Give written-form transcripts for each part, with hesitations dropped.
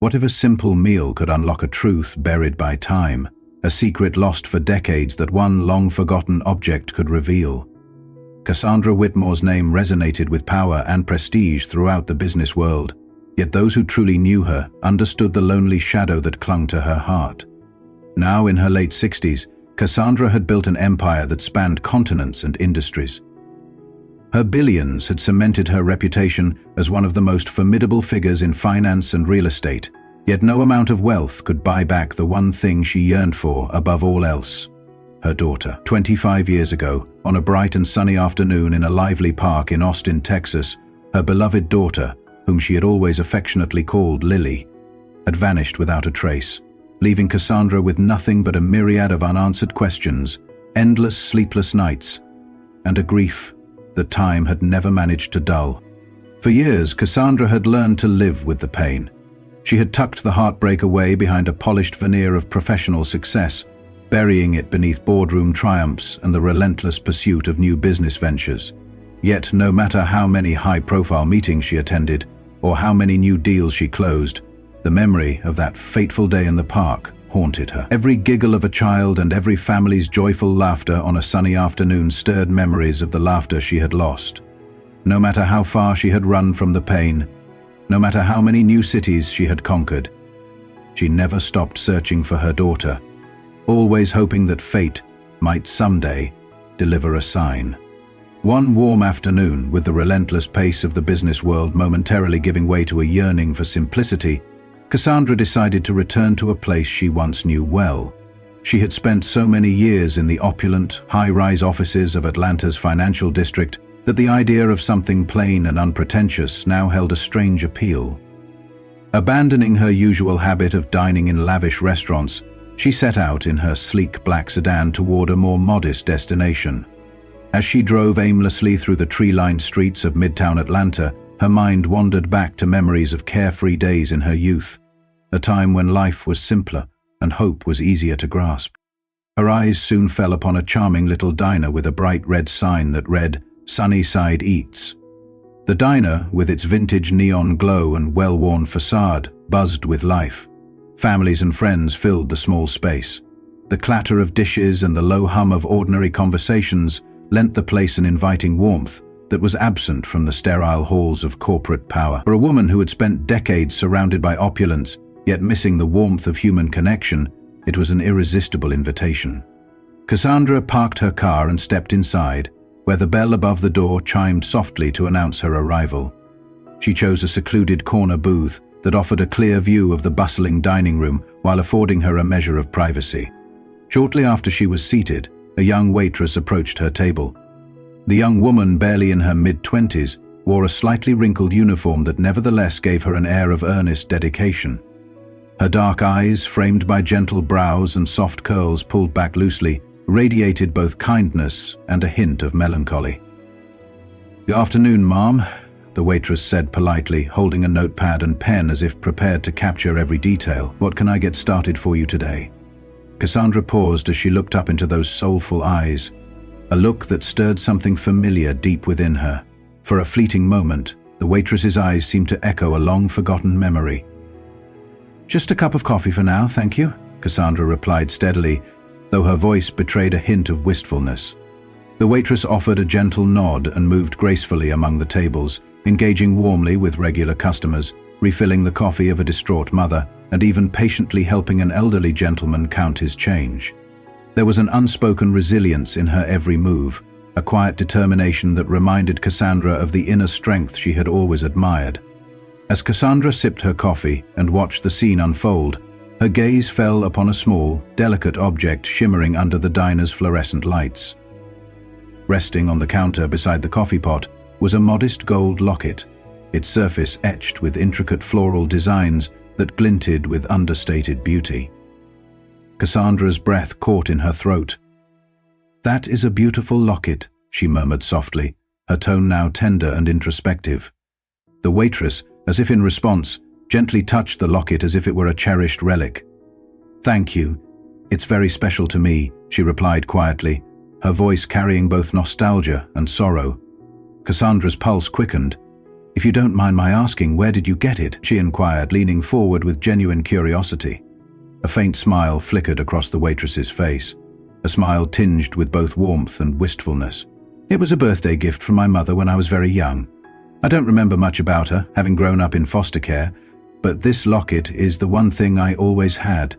What if a simple meal could unlock a truth buried by time, a secret lost for decades that one long-forgotten object could reveal? Cassandra Whitmore's name resonated with power and prestige throughout the business world, yet those who truly knew her understood the lonely shadow that clung to her heart. Now in her late 60s, Cassandra had built an empire that spanned continents and industries. Her billions had cemented her reputation as one of the most formidable figures in finance and real estate, yet no amount of wealth could buy back the one thing she yearned for above all else: her daughter. 25 years ago, on a bright and sunny afternoon in a lively park in Austin, Texas, her beloved daughter, whom she had always affectionately called Lily, had vanished without a trace, leaving Cassandra with nothing but a myriad of unanswered questions, endless sleepless nights, and a grief that time had never managed to dull. For years, Cassandra had learned to live with the pain. She had tucked the heartbreak away behind a polished veneer of professional success, burying it beneath boardroom triumphs and the relentless pursuit of new business ventures. Yet, no matter how many high-profile meetings she attended, or how many new deals she closed, the memory of that fateful day in the park haunted her. Every giggle of a child and every family's joyful laughter on a sunny afternoon stirred memories of the laughter she had lost. No matter how far she had run from the pain, no matter how many new cities she had conquered, she never stopped searching for her daughter, always hoping that fate might someday deliver a sign. One warm afternoon, with the relentless pace of the business world momentarily giving way to a yearning for simplicity, Cassandra decided to return to a place she once knew well. She had spent so many years in the opulent, high-rise offices of Atlanta's financial district that the idea of something plain and unpretentious now held a strange appeal. Abandoning her usual habit of dining in lavish restaurants, she set out in her sleek black sedan toward a more modest destination. As she drove aimlessly through the tree-lined streets of Midtown Atlanta, her mind wandered back to memories of carefree days in her youth, a time when life was simpler and hope was easier to grasp. Her eyes soon fell upon a charming little diner with a bright red sign that read, "Sunnyside Eats." The diner, with its vintage neon glow and well-worn facade, buzzed with life. Families and friends filled the small space. The clatter of dishes and the low hum of ordinary conversations lent the place an inviting warmth that was absent from the sterile halls of corporate power. For a woman who had spent decades surrounded by opulence, yet missing the warmth of human connection, it was an irresistible invitation. Cassandra parked her car and stepped inside, where the bell above the door chimed softly to announce her arrival. She chose a secluded corner booth that offered a clear view of the bustling dining room while affording her a measure of privacy. Shortly after she was seated, a young waitress approached her table. The young woman, barely in her mid-20s, wore a slightly wrinkled uniform that nevertheless gave her an air of earnest dedication. Her dark eyes, framed by gentle brows and soft curls pulled back loosely, radiated both kindness and a hint of melancholy. "Good afternoon, ma'am," the waitress said politely, holding a notepad and pen as if prepared to capture every detail. "What can I get started for you today?" Cassandra paused as she looked up into those soulful eyes, a look that stirred something familiar deep within her. For a fleeting moment, the waitress's eyes seemed to echo a long-forgotten memory. "Just a cup of coffee for now, thank you," Cassandra replied steadily, though her voice betrayed a hint of wistfulness. The waitress offered a gentle nod and moved gracefully among the tables, engaging warmly with regular customers, refilling the coffee of a distraught mother, and even patiently helping an elderly gentleman count his change. There was an unspoken resilience in her every move, a quiet determination that reminded Cassandra of the inner strength she had always admired. As Cassandra sipped her coffee and watched the scene unfold, her gaze fell upon a small, delicate object shimmering under the diner's fluorescent lights. Resting on the counter beside the coffee pot was a modest gold locket, its surface etched with intricate floral designs that glinted with understated beauty. Cassandra's breath caught in her throat. "That is a beautiful locket," she murmured softly, her tone now tender and introspective. The waitress, as if in response, gently touched the locket as if it were a cherished relic. "Thank you. It's very special to me," she replied quietly, her voice carrying both nostalgia and sorrow. Cassandra's pulse quickened. "If you don't mind my asking, where did you get it?" she inquired, leaning forward with genuine curiosity. A faint smile flickered across the waitress's face, a smile tinged with both warmth and wistfulness. "It was a birthday gift from my mother when I was very young. I don't remember much about her, having grown up in foster care, but this locket is the one thing I always had,"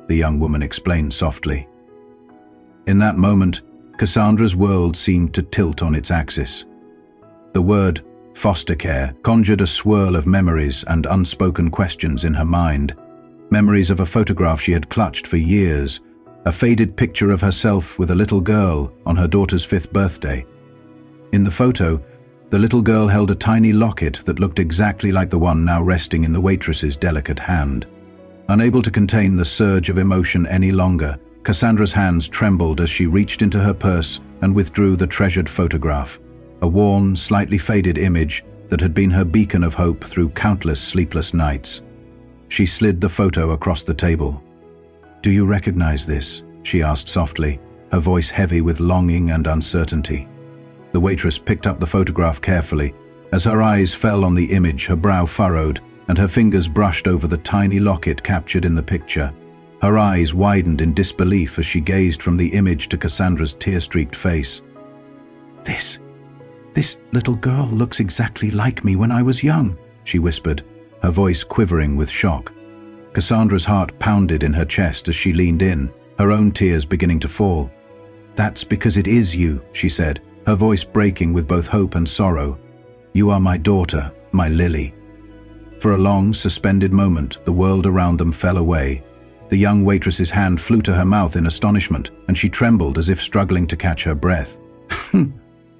the young woman explained softly. In that moment, Cassandra's world seemed to tilt on its axis. The word foster care conjured a swirl of memories and unspoken questions in her mind. Memories of a photograph she had clutched for years, a faded picture of herself with a little girl on her daughter's 5th birthday. In the photo, the little girl held a tiny locket that looked exactly like the one now resting in the waitress's delicate hand. Unable to contain the surge of emotion any longer, Cassandra's hands trembled as she reached into her purse and withdrew the treasured photograph, a worn, slightly faded image that had been her beacon of hope through countless sleepless nights. She slid the photo across the table. "Do you recognize this?" she asked softly, her voice heavy with longing and uncertainty. The waitress picked up the photograph carefully. As her eyes fell on the image, her brow furrowed, and her fingers brushed over the tiny locket captured in the picture. Her eyes widened in disbelief as she gazed from the image to Cassandra's tear-streaked face. This little girl looks exactly like me when I was young," she whispered, her voice quivering with shock. Cassandra's heart pounded in her chest as she leaned in, her own tears beginning to fall. "That's because it is you," she said, her voice breaking with both hope and sorrow. "You are my daughter, my Lily." For a long, suspended moment, the world around them fell away. The young waitress's hand flew to her mouth in astonishment, and she trembled as if struggling to catch her breath.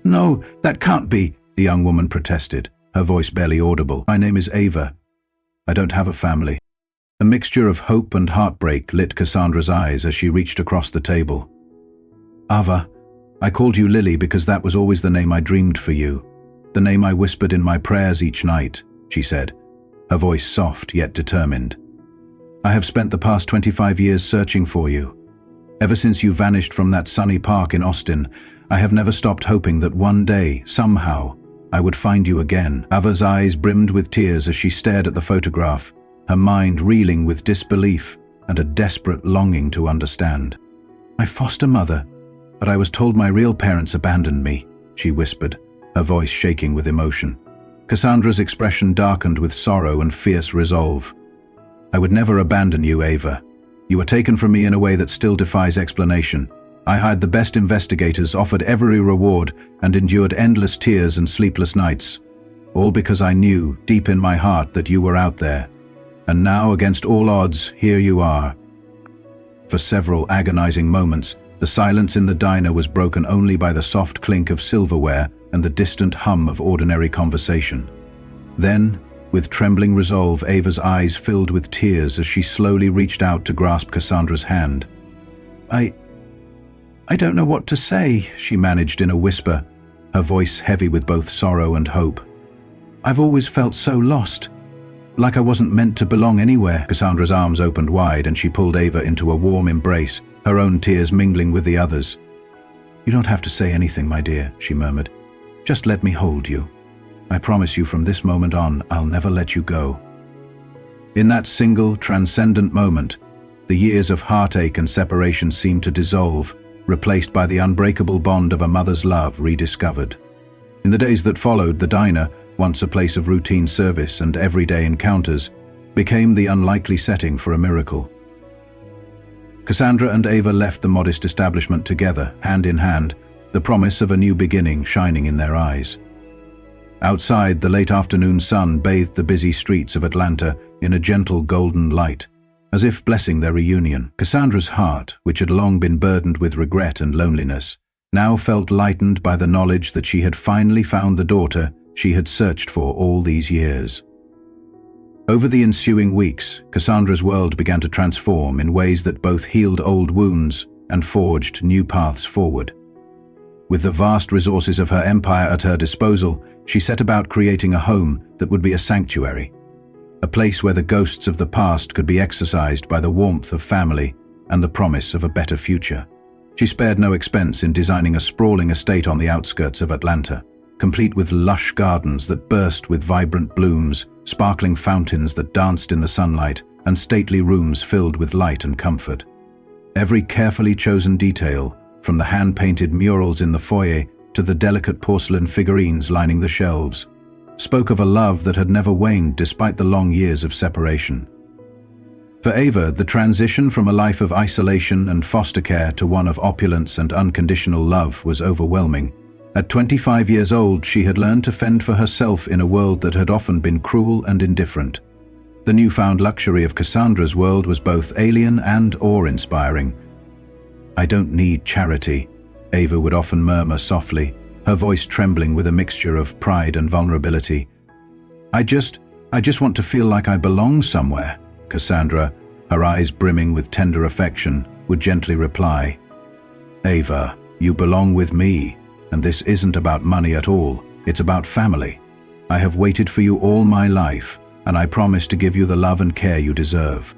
"No, that can't be," the young woman protested, her voice barely audible. "My name is Ava. I don't have a family." A mixture of hope and heartbreak lit Cassandra's eyes as she reached across the table. "Ava, I called you Lily because that was always the name I dreamed for you, the name I whispered in my prayers each night," she said, her voice soft yet determined. "I have spent the past 25 years searching for you. Ever since you vanished from that sunny park in Austin, I have never stopped hoping that one day, somehow, I would find you again." Ava's eyes brimmed with tears as she stared at the photograph, her mind reeling with disbelief and a desperate longing to understand. "My foster mother, but I was told my real parents abandoned me," she whispered, her voice shaking with emotion. Cassandra's expression darkened with sorrow and fierce resolve. "I would never abandon you, Ava. You were taken from me in a way that still defies explanation. I hired the best investigators, offered every reward, and endured endless tears and sleepless nights, all because I knew, deep in my heart, that you were out there. And now, against all odds, here you are." For several agonizing moments, the silence in the diner was broken only by the soft clink of silverware and the distant hum of ordinary conversation. Then, with trembling resolve, Ava's eyes filled with tears as she slowly reached out to grasp Cassandra's hand. I don't know what to say," she managed in a whisper, her voice heavy with both sorrow and hope. "I've always felt so lost, like I wasn't meant to belong anywhere." Cassandra's arms opened wide and she pulled Ava into a warm embrace, her own tears mingling with the others. "You don't have to say anything, my dear," she murmured. "Just let me hold you. I promise you from this moment on, I'll never let you go." In that single, transcendent moment, the years of heartache and separation seemed to dissolve, replaced by the unbreakable bond of a mother's love rediscovered. In the days that followed, the diner, once a place of routine service and everyday encounters, became the unlikely setting for a miracle. Cassandra and Ava left the modest establishment together, hand in hand, the promise of a new beginning shining in their eyes. Outside, the late afternoon sun bathed the busy streets of Atlanta in a gentle golden light, as if blessing their reunion. Cassandra's heart, which had long been burdened with regret and loneliness, now felt lightened by the knowledge that she had finally found the daughter she had searched for all these years. Over the ensuing weeks, Cassandra's world began to transform in ways that both healed old wounds and forged new paths forward. With the vast resources of her empire at her disposal, she set about creating a home that would be a sanctuary, a place where the ghosts of the past could be exorcised by the warmth of family and the promise of a better future. She spared no expense in designing a sprawling estate on the outskirts of Atlanta, complete with lush gardens that burst with vibrant blooms, sparkling fountains that danced in the sunlight, and stately rooms filled with light and comfort. Every carefully chosen detail, from the hand-painted murals in the foyer to the delicate porcelain figurines lining the shelves, spoke of a love that had never waned despite the long years of separation. For Ava, the transition from a life of isolation and foster care to one of opulence and unconditional love was overwhelming. At 25 years old, she had learned to fend for herself in a world that had often been cruel and indifferent. The newfound luxury of Cassandra's world was both alien and awe-inspiring. "I don't need charity," Ava would often murmur softly, her voice trembling with a mixture of pride and vulnerability. I just want to feel like I belong somewhere," Cassandra, her eyes brimming with tender affection, would gently reply. "Ava, you belong with me, and this isn't about money at all, it's about family. I have waited for you all my life, and I promise to give you the love and care you deserve."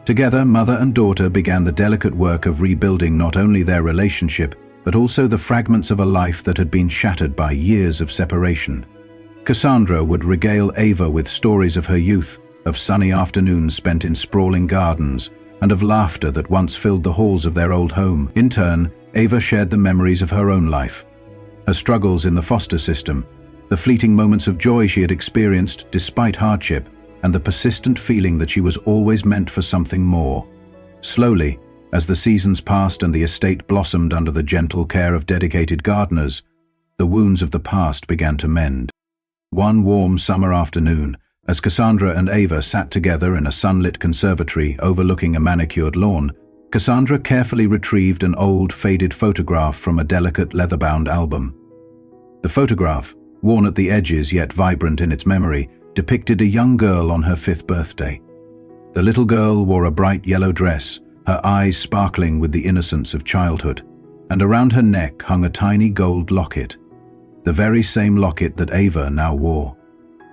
Together, mother and daughter began the delicate work of rebuilding not only their relationship, but also the fragments of a life that had been shattered by years of separation. Cassandra would regale Ava with stories of her youth, of sunny afternoons spent in sprawling gardens, and of laughter that once filled the halls of their old home. In turn, Ava shared the memories of her own life, her struggles in the foster system, the fleeting moments of joy she had experienced despite hardship, and the persistent feeling that she was always meant for something more. Slowly, as the seasons passed and the estate blossomed under the gentle care of dedicated gardeners, the wounds of the past began to mend. One warm summer afternoon, as Cassandra and Ava sat together in a sunlit conservatory overlooking a manicured lawn, Cassandra carefully retrieved an old, faded photograph from a delicate leather-bound album. The photograph, worn at the edges yet vibrant in its memory, depicted a young girl on her 5th birthday. The little girl wore a bright yellow dress, her eyes sparkling with the innocence of childhood, and around her neck hung a tiny gold locket, the very same locket that Ava now wore.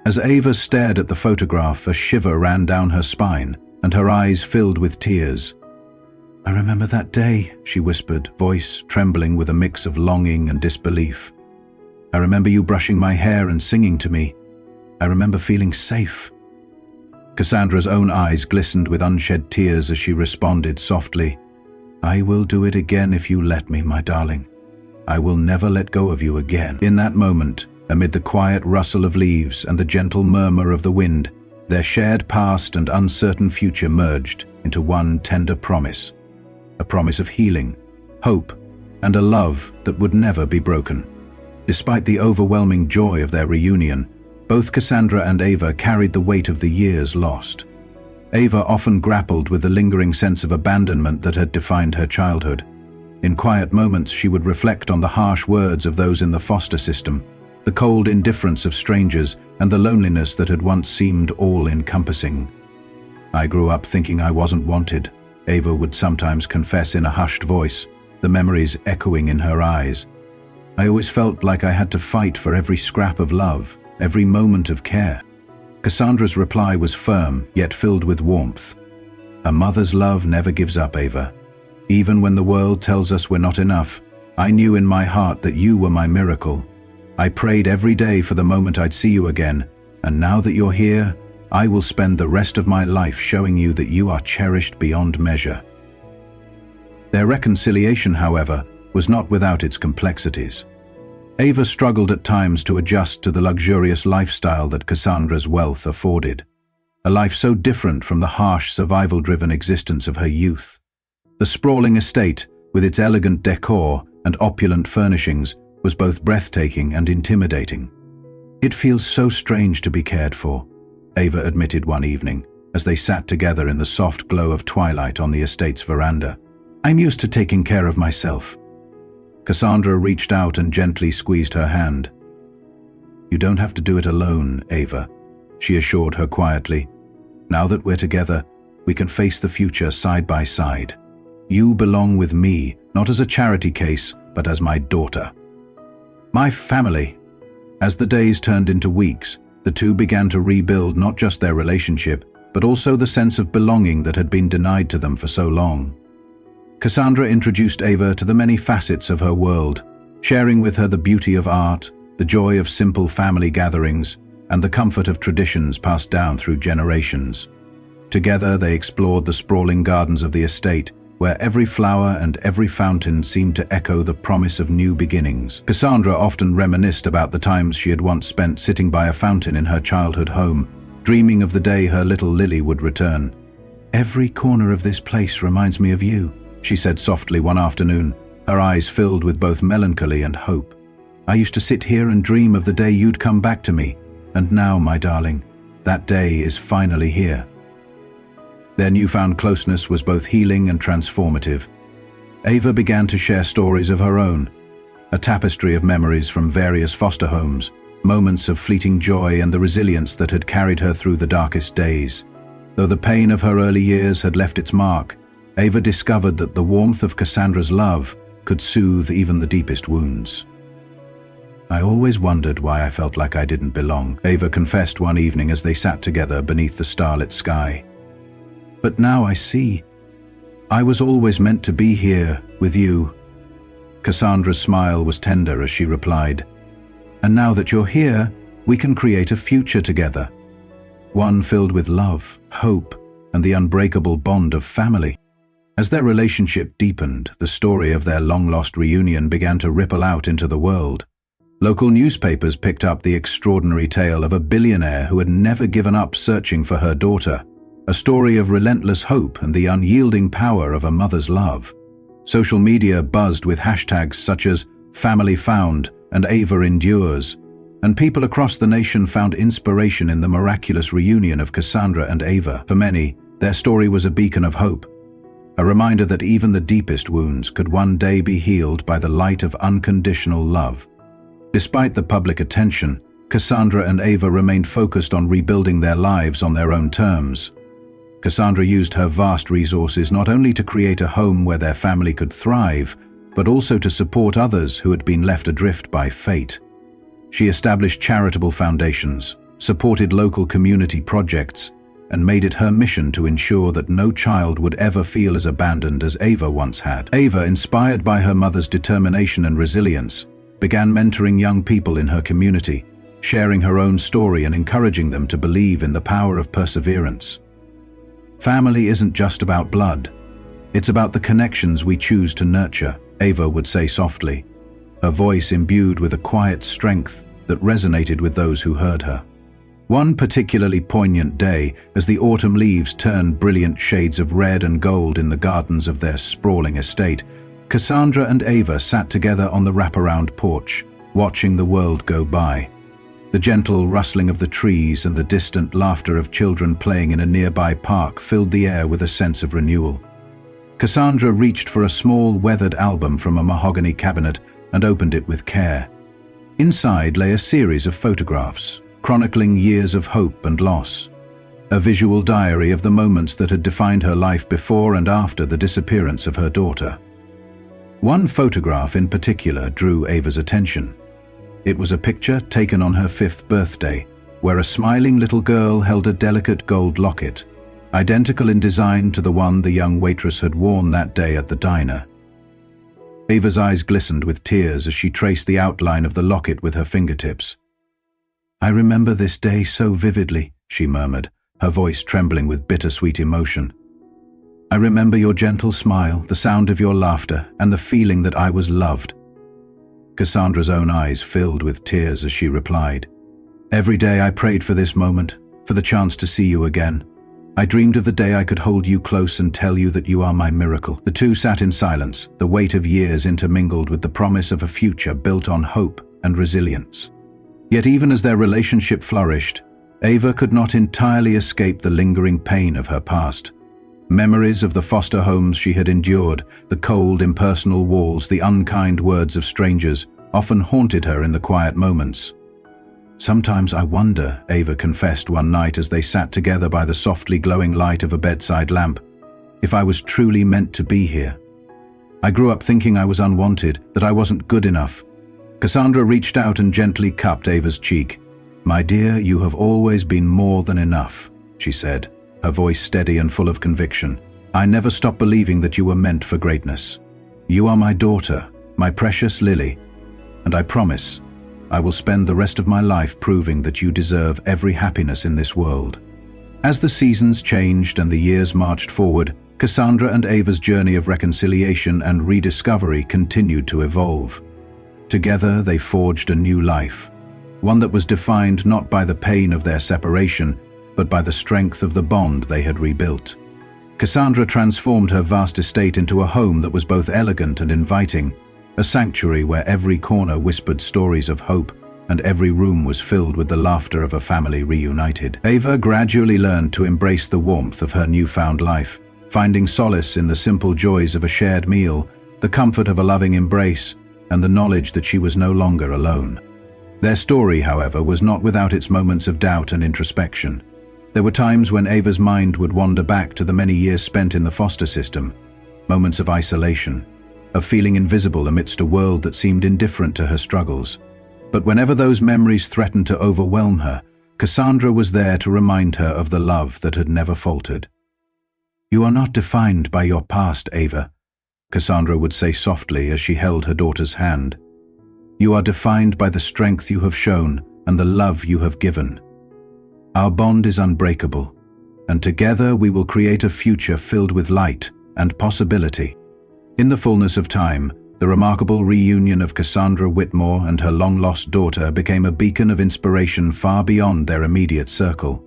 As Ava stared at the photograph, a shiver ran down her spine, and her eyes filled with tears. "I remember that day," she whispered, voice trembling with a mix of longing and disbelief. "I remember you brushing my hair and singing to me. I remember feeling safe." Cassandra's own eyes glistened with unshed tears as she responded softly, "I will do it again if you let me, my darling. I will never let go of you again." In that moment, amid the quiet rustle of leaves and the gentle murmur of the wind, their shared past and uncertain future merged into one tender promise. A promise of healing, hope, and a love that would never be broken. Despite the overwhelming joy of their reunion, both Cassandra and Ava carried the weight of the years lost. Ava often grappled with the lingering sense of abandonment that had defined her childhood. In quiet moments, she would reflect on the harsh words of those in the foster system, the cold indifference of strangers, and the loneliness that had once seemed all-encompassing. "I grew up thinking I wasn't wanted," Ava would sometimes confess in a hushed voice, the memories echoing in her eyes. "I always felt like I had to fight for every scrap of love, every moment of care." Cassandra's reply was firm, yet filled with warmth. "A mother's love never gives up, Ava. Even when the world tells us we're not enough, I knew in my heart that you were my miracle. I prayed every day for the moment I'd see you again, and now that you're here, I will spend the rest of my life showing you that you are cherished beyond measure." Their reconciliation, however, was not without its complexities. Ava struggled at times to adjust to the luxurious lifestyle that Cassandra's wealth afforded, a life so different from the harsh, survival-driven existence of her youth. The sprawling estate, with its elegant decor and opulent furnishings, was both breathtaking and intimidating. "It feels so strange to be cared for," Ava admitted one evening, as they sat together in the soft glow of twilight on the estate's veranda. "I'm used to taking care of myself." Cassandra reached out and gently squeezed her hand. "You don't have to do it alone, Ava," she assured her quietly. "Now that we're together, we can face the future side by side. You belong with me, not as a charity case, but as my daughter. My family." As the days turned into weeks, the two began to rebuild not just their relationship, but also the sense of belonging that had been denied to them for so long. Cassandra introduced Ava to the many facets of her world, sharing with her the beauty of art, the joy of simple family gatherings, and the comfort of traditions passed down through generations. Together they explored the sprawling gardens of the estate, where every flower and every fountain seemed to echo the promise of new beginnings. Cassandra often reminisced about the times she had once spent sitting by a fountain in her childhood home, dreaming of the day her little Lily would return. "Every corner of this place reminds me of you," she said softly one afternoon, her eyes filled with both melancholy and hope. "I used to sit here and dream of the day you'd come back to me, and now, my darling, that day is finally here." Their newfound closeness was both healing and transformative. Ava began to share stories of her own, a tapestry of memories from various foster homes, moments of fleeting joy and the resilience that had carried her through the darkest days. Though the pain of her early years had left its mark, Ava discovered that the warmth of Cassandra's love could soothe even the deepest wounds. "I always wondered why I felt like I didn't belong," Ava confessed one evening as they sat together beneath the starlit sky. "But now I see. I was always meant to be here with you." Cassandra's smile was tender as she replied, "And now that you're here, we can create a future together. One filled with love, hope, and the unbreakable bond of family." As their relationship deepened, the story of their long-lost reunion began to ripple out into the world. Local newspapers picked up the extraordinary tale of a billionaire who had never given up searching for her daughter, a story of relentless hope and the unyielding power of a mother's love. Social media buzzed with hashtags such as "Family Found" and "Ava Endures," and people across the nation found inspiration in the miraculous reunion of Cassandra and Ava. For many, their story was a beacon of hope, a reminder that even the deepest wounds could one day be healed by the light of unconditional love. Despite the public attention, Cassandra and Ava remained focused on rebuilding their lives on their own terms. Cassandra used her vast resources not only to create a home where their family could thrive, but also to support others who had been left adrift by fate. She established charitable foundations, supported local community projects, and made it her mission to ensure that no child would ever feel as abandoned as Ava once had. Ava, inspired by her mother's determination and resilience, began mentoring young people in her community, sharing her own story and encouraging them to believe in the power of perseverance. "Family isn't just about blood. It's about the connections we choose to nurture," Ava would say softly, her voice imbued with a quiet strength that resonated with those who heard her. One particularly poignant day, as the autumn leaves turned brilliant shades of red and gold in the gardens of their sprawling estate, Cassandra and Ava sat together on the wraparound porch, watching the world go by. The gentle rustling of the trees and the distant laughter of children playing in a nearby park filled the air with a sense of renewal. Cassandra reached for a small, weathered album from a mahogany cabinet and opened it with care. Inside lay a series of photographs, chronicling years of hope and loss, a visual diary of the moments that had defined her life before and after the disappearance of her daughter. One photograph in particular drew Ava's attention. It was a picture taken on her 5th birthday, where a smiling little girl held a delicate gold locket, identical in design to the one the young waitress had worn that day at the diner. Ava's eyes glistened with tears as she traced the outline of the locket with her fingertips. "I remember this day so vividly," she murmured, her voice trembling with bittersweet emotion. "I remember your gentle smile, the sound of your laughter, and the feeling that I was loved." Cassandra's own eyes filled with tears as she replied, "Every day I prayed for this moment, for the chance to see you again. I dreamed of the day I could hold you close and tell you that you are my miracle." The two sat in silence, the weight of years intermingled with the promise of a future built on hope and resilience. Yet even as their relationship flourished, Ava could not entirely escape the lingering pain of her past. Memories of the foster homes she had endured, the cold, impersonal walls, the unkind words of strangers, often haunted her in the quiet moments. "Sometimes I wonder," Ava confessed one night as they sat together by the softly glowing light of a bedside lamp, "if I was truly meant to be here. I grew up thinking I was unwanted, that I wasn't good enough." Cassandra reached out and gently cupped Ava's cheek. "My dear, you have always been more than enough," she said, her voice steady and full of conviction. "I never stopped believing that you were meant for greatness. You are my daughter, my precious Lily, and I promise, I will spend the rest of my life proving that you deserve every happiness in this world." As the seasons changed and the years marched forward, Cassandra and Ava's journey of reconciliation and rediscovery continued to evolve. Together, they forged a new life, one that was defined not by the pain of their separation, but by the strength of the bond they had rebuilt. Cassandra transformed her vast estate into a home that was both elegant and inviting, a sanctuary where every corner whispered stories of hope and every room was filled with the laughter of a family reunited. Ava gradually learned to embrace the warmth of her newfound life, finding solace in the simple joys of a shared meal, the comfort of a loving embrace, and the knowledge that she was no longer alone. Their story, however, was not without its moments of doubt and introspection. There were times when Ava's mind would wander back to the many years spent in the foster system, moments of isolation, of feeling invisible amidst a world that seemed indifferent to her struggles. But whenever those memories threatened to overwhelm her, Cassandra was there to remind her of the love that had never faltered. "You are not defined by your past, Ava," Cassandra would say softly as she held her daughter's hand. "You are defined by the strength you have shown and the love you have given. Our bond is unbreakable, and together we will create a future filled with light and possibility." In the fullness of time, the remarkable reunion of Cassandra Whitmore and her long-lost daughter became a beacon of inspiration far beyond their immediate circle.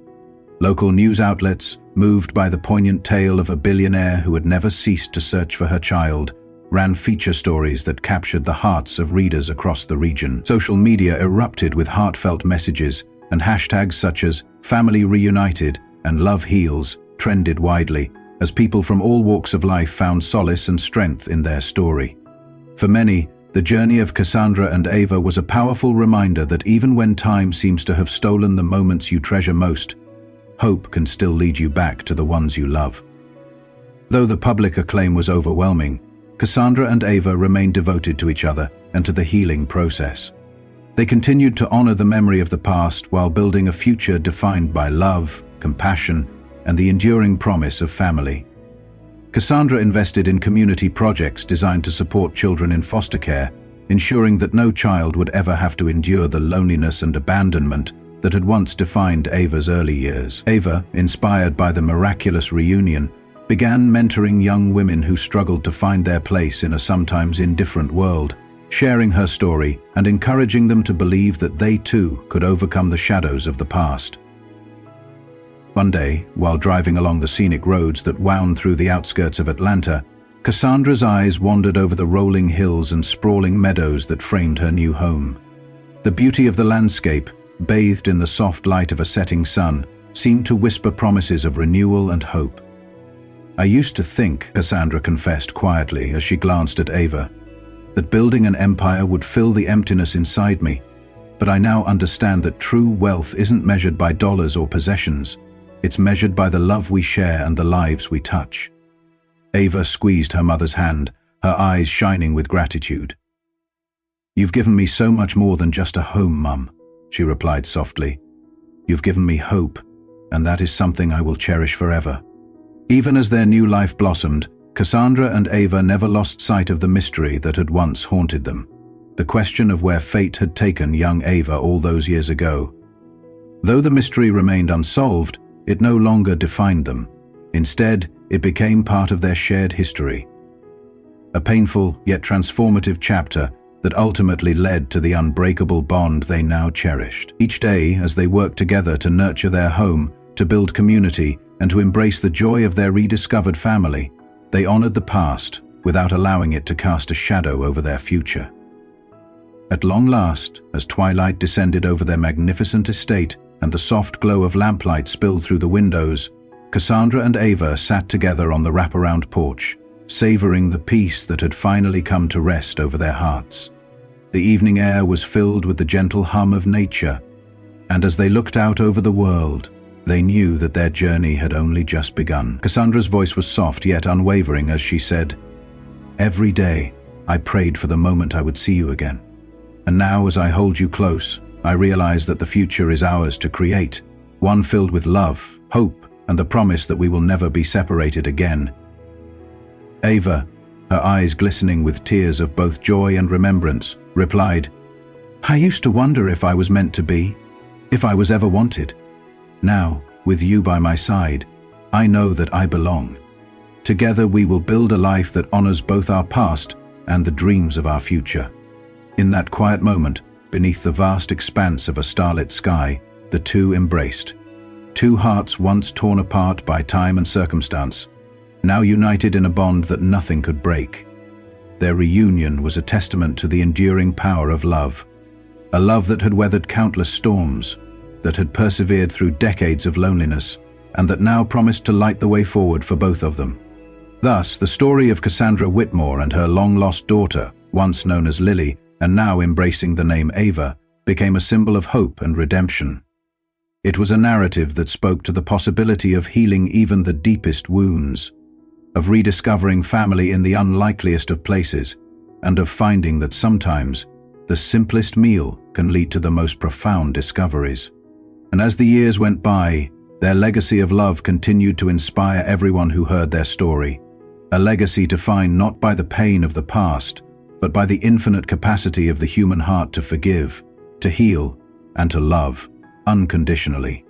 Local news outlets, moved by the poignant tale of a billionaire who had never ceased to search for her child, ran feature stories that captured the hearts of readers across the region. Social media erupted with heartfelt messages, and hashtags such as "Family Reunited" and "Love Heals" trended widely, as people from all walks of life found solace and strength in their story. For many, the journey of Cassandra and Ava was a powerful reminder that even when time seems to have stolen the moments you treasure most, hope can still lead you back to the ones you love. Though the public acclaim was overwhelming, Cassandra and Ava remained devoted to each other and to the healing process. They continued to honor the memory of the past while building a future defined by love, compassion, and the enduring promise of family. Cassandra invested in community projects designed to support children in foster care, ensuring that no child would ever have to endure the loneliness and abandonment that had once defined Ava's early years. Ava, inspired by the miraculous reunion, began mentoring young women who struggled to find their place in a sometimes indifferent world, sharing her story and encouraging them to believe that they too could overcome the shadows of the past. One day, while driving along the scenic roads that wound through the outskirts of Atlanta, Cassandra's eyes wandered over the rolling hills and sprawling meadows that framed her new home. The beauty of the landscape, bathed in the soft light of a setting sun, seemed to whisper promises of renewal and hope. "I used to think," Cassandra confessed quietly as she glanced at Ava, "that building an empire would fill the emptiness inside me, but I now understand that true wealth isn't measured by dollars or possessions. It's measured by the love we share and the lives we touch." Ava squeezed her mother's hand, her eyes shining with gratitude. "You've given me so much more than just a home, Mum," she replied softly. "You've given me hope, and that is something I will cherish forever." Even as their new life blossomed, Cassandra and Ava never lost sight of the mystery that had once haunted them, the question of where fate had taken young Ava all those years ago. Though the mystery remained unsolved, it no longer defined them. Instead, it became part of their shared history. A painful yet transformative chapter that ultimately led to the unbreakable bond they now cherished. Each day, as they worked together to nurture their home, to build community, and to embrace the joy of their rediscovered family, they honored the past without allowing it to cast a shadow over their future. At long last, as twilight descended over their magnificent estate and the soft glow of lamplight spilled through the windows, Cassandra and Ava sat together on the wraparound porch, savoring the peace that had finally come to rest over their hearts. The evening air was filled with the gentle hum of nature, and as they looked out over the world, they knew that their journey had only just begun. Cassandra's voice was soft yet unwavering as she said, "Every day, I prayed for the moment I would see you again. And now, as I hold you close, I realize that the future is ours to create, one filled with love, hope, and the promise that we will never be separated again." Ava, her eyes glistening with tears of both joy and remembrance, replied, I used to wonder if I was meant to be, if I was ever wanted. Now, with you by my side, I know that I belong. Together we will build a life that honors both our past and the dreams of our future." In that quiet moment, beneath the vast expanse of a starlit sky, the two embraced. Two hearts once torn apart by time and circumstance, now united in a bond that nothing could break. Their reunion was a testament to the enduring power of love, a love that had weathered countless storms, that had persevered through decades of loneliness, and that now promised to light the way forward for both of them. Thus, the story of Cassandra Whitmore and her long-lost daughter, once known as Lily and now embracing the name Ava, became a symbol of hope and redemption. It was a narrative that spoke to the possibility of healing even the deepest wounds, of rediscovering family in the unlikeliest of places, and of finding that sometimes the simplest meal can lead to the most profound discoveries. And as the years went by, their legacy of love continued to inspire everyone who heard their story, a legacy defined not by the pain of the past, but by the infinite capacity of the human heart to forgive, to heal, and to love unconditionally.